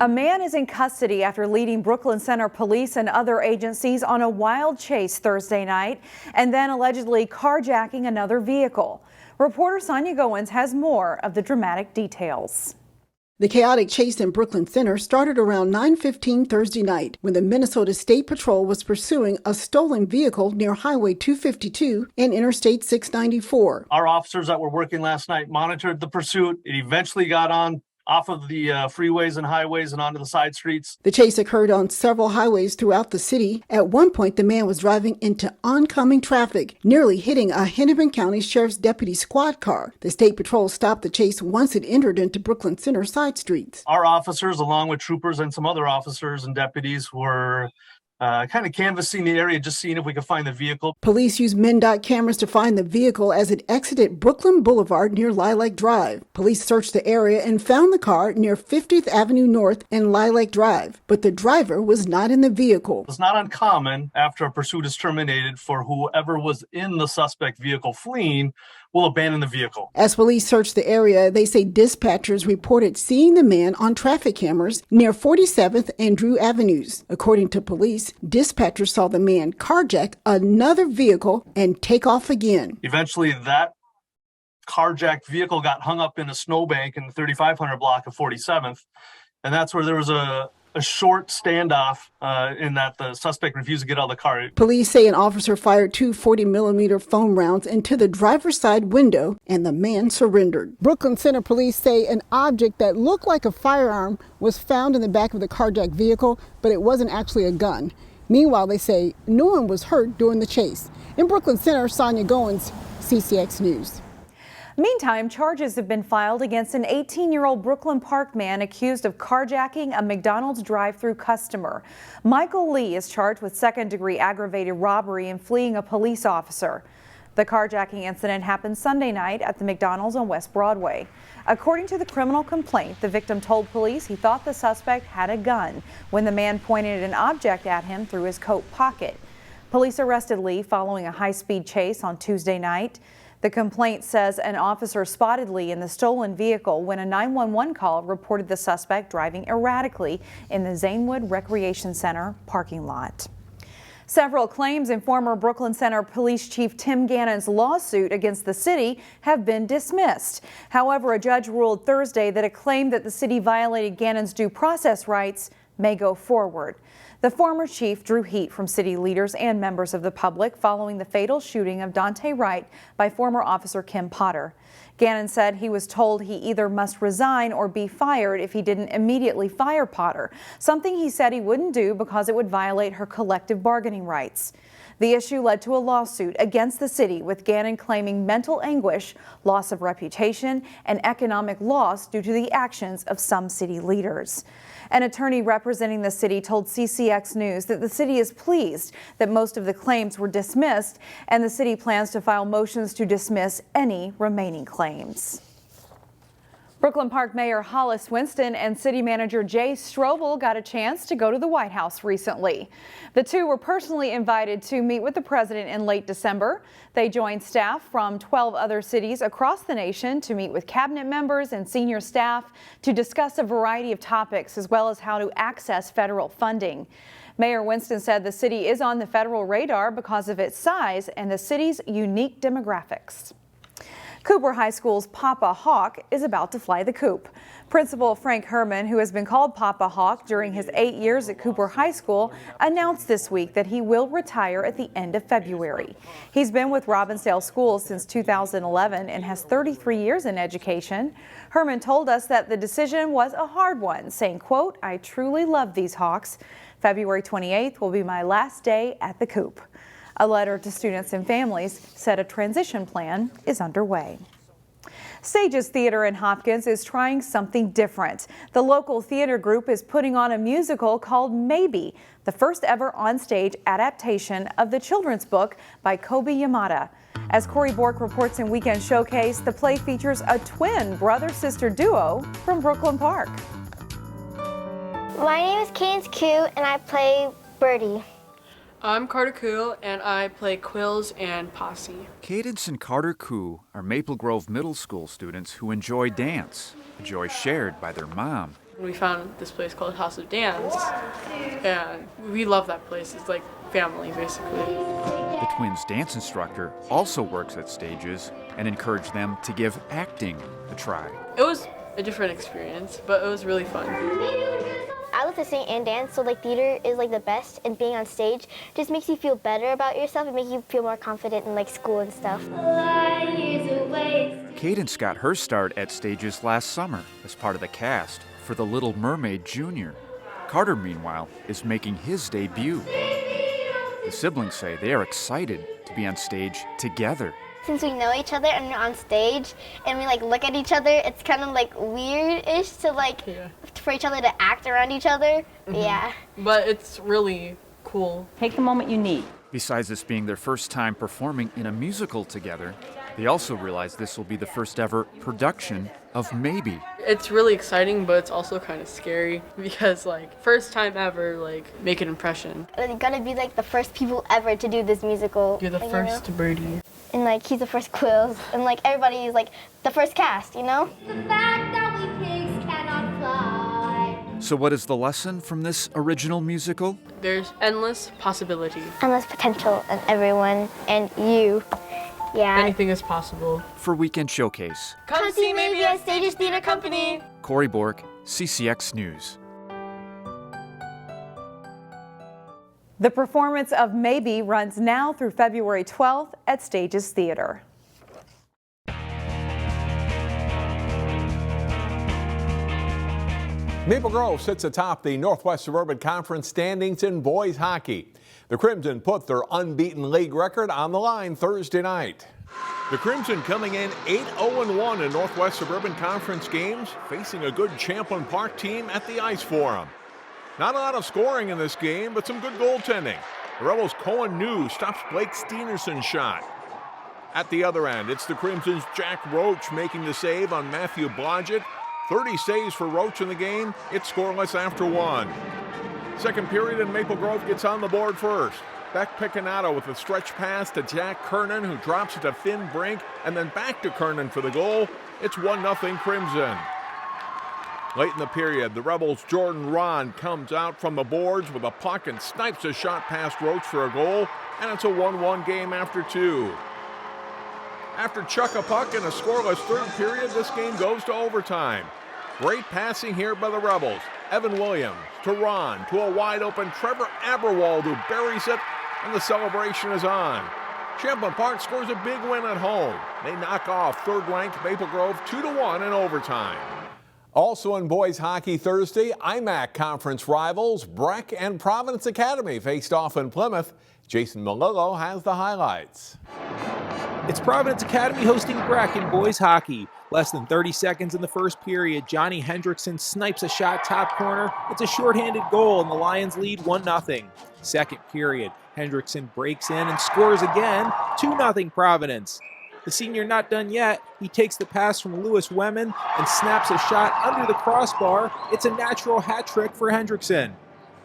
A man is in custody after leading Brooklyn Center police and other agencies on a wild chase Thursday night and then allegedly carjacking another vehicle. Reporter Sonia Goins has more of the dramatic details. The chaotic chase in Brooklyn Center started around 9:15 Thursday night when the Minnesota State Patrol was pursuing a stolen vehicle near Highway 252 and Interstate 694. Our officers that were working last night monitored the pursuit. It eventually got off of the freeways and highways and onto the side streets. The chase occurred on several highways throughout the city. At one point, the man was driving into oncoming traffic, nearly hitting a Hennepin County Sheriff's Deputy squad car. The State Patrol stopped the chase once it entered into Brooklyn Center side streets. Our officers, along with troopers and some other officers and deputies, were kind of canvassing the area, just seeing if we could find the vehicle. Police used MnDOT cameras to find the vehicle as it exited Brooklyn Boulevard near Lilac Drive. Police searched the area and found the car near 50th Avenue North and Lilac Drive, but the driver was not in the vehicle. It's not uncommon after a pursuit is terminated for whoever was in the suspect vehicle fleeing will abandon the vehicle. As police searched the area, they say dispatchers reported seeing the man on traffic cameras near 47th and Drew Avenues. According to police, dispatchers saw the man carjack another vehicle and take off again. Eventually, that carjacked vehicle got hung up in a snowbank in the 3500 block of 47th, and that's where there was a short standoff in that the suspect refused to get out of the car. Police say an officer fired two 40-millimeter foam rounds into the driver's side window, and the man surrendered. Brooklyn Center police say an object that looked like a firearm was found in the back of the carjacked vehicle, but it wasn't actually a gun. Meanwhile, they say no one was hurt during the chase. In Brooklyn Center, Sonia Goins, CCX News. Meantime, charges have been filed against an 18-year-old Brooklyn Park man accused of carjacking a McDonald's drive-thru customer. Michael Lee is charged with second-degree aggravated robbery and fleeing a police officer. The carjacking incident happened Sunday night at the McDonald's on West Broadway. According to the criminal complaint, the victim told police he thought the suspect had a gun when the man pointed an object at him through his coat pocket. Police arrested Lee following a high-speed chase on Tuesday night. The complaint says an officer spotted Lee in the stolen vehicle when a 911 call reported the suspect driving erratically in the Zanewood Recreation Center parking lot. Several claims in former Brooklyn Center Police Chief Tim Gannon's lawsuit against the city have been dismissed. However, a judge ruled Thursday that a claim that the city violated Gannon's due process rights may go forward. The former chief drew heat from city leaders and members of the public following the fatal shooting of Dante Wright by former officer Kim Potter. Gannon said he was told he either must resign or be fired if he didn't immediately fire Potter, something he said he wouldn't do because it would violate her collective bargaining rights. The issue led to a lawsuit against the city, with Gannon claiming mental anguish, loss of reputation, and economic loss due to the actions of some city leaders. An attorney representing the city told CCX News that the city is pleased that most of the claims were dismissed, and the city plans to file motions to dismiss any remaining claims. Brooklyn Park Mayor Hollis Winston and City Manager Jay Strobel got a chance to go to the White House recently. The two were personally invited to meet with the president in late December. They joined staff from 12 other cities across the nation to meet with cabinet members and senior staff to discuss a variety of topics, as well as how to access federal funding. Mayor Winston said the city is on the federal radar because of its size and the city's unique demographics. Cooper High School's Papa Hawk is about to fly the coop. Principal Frank Herman, who has been called Papa Hawk during his 8 years at Cooper High School, announced this week that he will retire at the end of February. He's been with Robbinsdale Schools since 2011 and has 33 years in education. Herman told us that the decision was a hard one, saying, quote, "I truly love these Hawks. February 28th will be my last day at the coop." A letter to students and families said a transition plan is underway. Stages Theater in Hopkins is trying something different. The local theater group is putting on a musical called Maybe, the first ever onstage adaptation of the children's book by Kobe Yamada. As Corey Bork reports in Weekend Showcase, the play features a twin brother-sister duo from Brooklyn Park. My name is Cadence Q and I play Birdie. I'm Carter Koo, and I play Quills and Posse. Cadence and Carter Koo are Maple Grove Middle School students who enjoy dance, a joy shared by their mom, We found this place called House of Dance, and we love that place. It's like family, basically. The twins' dance instructor also works at Stages and encouraged them to give acting a try. It was a different experience, but it was really fun. I love to sing and dance, so like theater is like the best, and being on stage just makes you feel better about yourself and makes you feel more confident in like school and stuff. Cadence got her start at Stages last summer as part of the cast for The Little Mermaid Jr. Carter, meanwhile, is making his debut. The siblings say they are excited to be on stage together. Since we know each other and we're on stage and we like look at each other, it's kind of like weird-ish to like for each other to act around each other. Yeah. But it's really cool. Take the moment you need. Besides this being their first time performing in a musical together, they also realize this will be the first ever production of Maybe. It's really exciting, but it's also kind of scary because like first time ever, like make an impression. You're gonna be like the first people ever to do this musical. You're the like, first birdie. And like he's the first Quills, and like everybody's like the first cast, you know? The fact that we pigs cannot fly. So what is the lesson from this original musical? There's endless possibility. Endless potential in everyone and you. Yeah. Anything is possible. For Weekend Showcase, Come see Maybe at Stages Theater Company. Corey Bork, CCX News. The performance of Maybe runs now through February 12th at Stages Theater. Maple Grove sits atop the Northwest Suburban Conference standings in boys hockey. The Crimson put their unbeaten league record on the line Thursday night. The Crimson coming in 8-0-1 in Northwest Suburban Conference games, facing a good Champlin Park team at the Ice Forum. Not a lot of scoring in this game, but some good goaltending. The Rebels' Cohen New stops Blake Steenerson's shot. At the other end, it's the Crimson's Jack Roach making the save on Matthew Blodgett. 30 saves for Roach in the game. It's scoreless after one. Second period, and Maple Grove gets on the board first. Beck Picanato with a stretch pass to Jack Kernan, who drops it to Finn Brink, and then back to Kernan for the goal. It's 1-0 Crimson. Late in the period, the Rebels' Jordan Ron comes out from the boards with a puck and snipes a shot past Roach for a goal, and it's a 1-1 game after two. After chuck a puck in a scoreless third period, this game goes to overtime. Great passing here by the Rebels. Evan Williams to Ron, to a wide-open Trevor Aberwald, who buries it, and the celebration is on. Champlin Park scores a big win at home. They knock off third-ranked Maple Grove 2-1 in overtime. Also in boys hockey Thursday, IMAC conference rivals Breck and Providence Academy faced off in Plymouth. Jason Malillo has the highlights. It's Providence Academy hosting Breck in boys hockey. Less than 30 seconds in the first period, Johnny Hendrickson snipes a shot top corner. It's a shorthanded goal and the Lions lead 1-0. Second period, Hendrickson breaks in and scores again, 2-0 Providence. The senior not done yet. He takes the pass from Lewis Wemmen and snaps a shot under the crossbar. It's a natural hat trick for Hendrickson.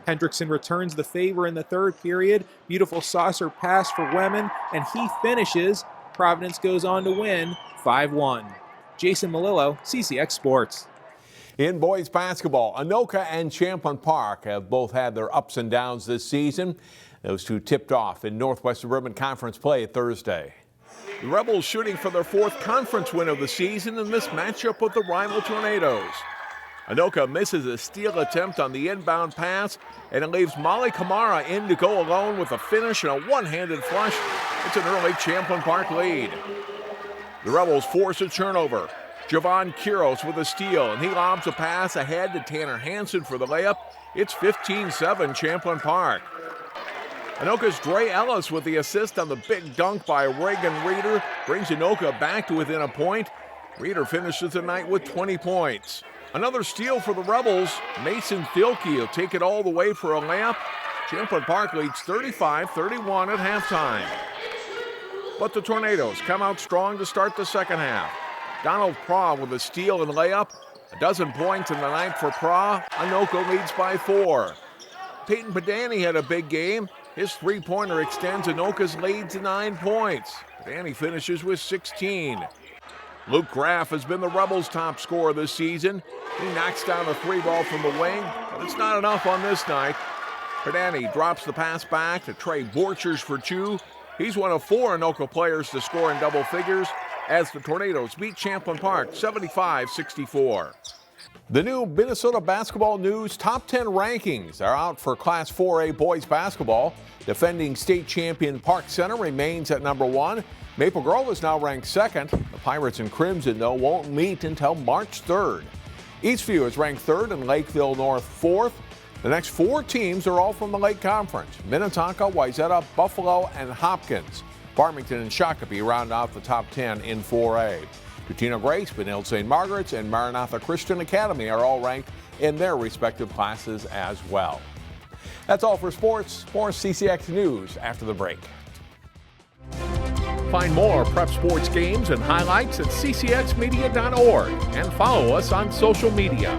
Hendrickson returns the favor in the third period. Beautiful saucer pass for Wemmen, and he finishes. Providence goes on to win 5-1. Jason Malillo, CCX Sports. In boys basketball, Anoka and Champlin Park have both had their ups and downs this season. Those two tipped off in Northwest Suburban Conference play Thursday. The Rebels shooting for their fourth conference win of the season in this matchup with the rival Tornadoes. Anoka misses a steal attempt on the inbound pass, and it leaves Molly Kamara in to go alone with a finish and a one-handed flush. It's an early Champlin Park lead. The Rebels force a turnover. Javon Quiros with a steal, and he lobs a pass ahead to Tanner Hansen for the layup. It's 15-7 Champlin Park. Anoka's Dre Ellis with the assist on the big dunk by Reagan Reeder brings Anoka back to within a point. Reeder finishes the night with 20 points. Another steal for the Rebels. Mason Thielke will take it all the way for a layup. Champlin Park leads 35-31 at halftime. But the Tornadoes come out strong to start the second half. Donald Praw with a steal and layup. A dozen points in the night for Praw. Anoka leads by 4. Peyton Padani had a big game. His three-pointer extends Anoka's lead to 9 points. Padani finishes with 16. Luke Graff has been the Rebels' top scorer this season. He knocks down a 3-ball from the wing, but it's not enough on this night. Perdani drops the pass back to Trey Borchers for 2. He's one of 4 Anoka players to score in double figures as the Tornadoes beat Champlin Park 75-64. The new Minnesota Basketball News Top 10 rankings are out for Class 4A boys basketball. Defending state champion Park Center remains at number 1. Maple Grove is now ranked 2nd. The Pirates and Crimson, though, won't meet until March 3rd. Eastview is ranked 3rd and Lakeville North 4th. The next 4 teams are all from the Lake Conference: Minnetonka, Wayzata, Buffalo, and Hopkins. Farmington and Shakopee round out the top 10 in 4A. Totino Grace, Benilde St. Margaret's, and Maranatha Christian Academy are all ranked in their respective classes as well. That's all for sports. More CCX News after the break. Find more prep sports games and highlights at ccxmedia.org and follow us on social media.